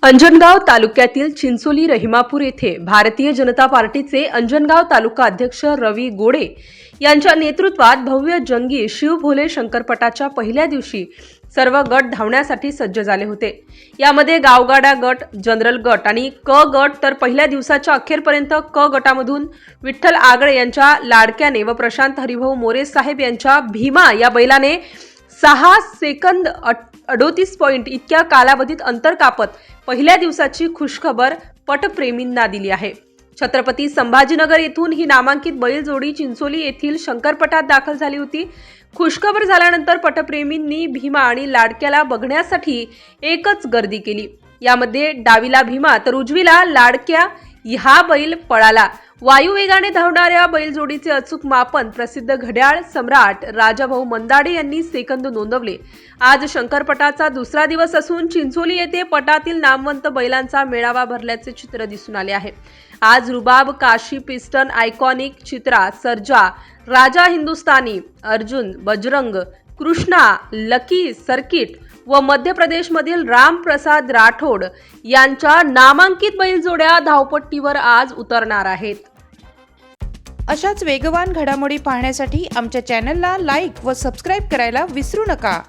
अंजनगाव तालुक्यातील चिंचोली रहिमापूर येथे भारतीय जनता पार्टीचे अंजनगाव तालुका अध्यक्ष रवी गोडे यांच्या नेतृत्वात भव्य जंगी शिव भोले शंकरपटाच्या पहिल्या दिवशी सर्व गट धावण्यासाठी सज्ज झाले होते। यामध्ये गावगाडा गट, जनरल गट आणि क गट तर पहिल्या दिवसाच्या अखेरपर्यंत क गटामधून विठ्ठल आगळे यांच्या लाडक्याने व प्रशांत हरिभाऊ मोरे साहेब यांच्या भीमा या बैलाने 6 सेकंद 38 पॉइंट इतक्या कालावधीत अंतर कापत पहिल्या दिवसाची खुशखबर पटप्रेमींना दिली आहे। छत्रपती संभाजीनगर येथून ही नामांकित बैलजोडी चिंचोली येथील शंकरपटात दाखल झाली होती। खुशखबर झाल्यानंतर पटप्रेमींनी भीमा आणि लाडक्याला बघण्यासाठी एकच गर्दी केली। यामध्ये डावीला भीमा तर उजवीला लाडक्या हा बैल पळाला। वायुवेगाने धावणाऱ्या बैलजोडीचे अचूक मापन प्रसिद्ध घड्याळ सम्राट राजाभाऊ मंदाडे यांनी सेकंद नोंदवले। आज शंकरपटाचा दुसरा दिवस असून चिंचोली येथे पटातील नामवंत बैलांचा मेळावा भरल्याचे चित्र दिसून आले आहे। आज रुबाब, काशी पिस्टन, आयकॉनिक, चित्रा, सर्जा, राजा हिंदुस्तानी, अर्जुन, बजरंग, कृष्णा, लकी, सर्किट व मध्य प्रदेशमधील राम प्रसाद राठोड यांच्या नामांकित बैलजोड्या धावपट्टीवर आज उतरणार आहेत। अशाच वेगवान घडामोडी पाहण्यासाठी आमच्या चॅनलला लाईक व सबस्क्राईब करायला विसरू नका।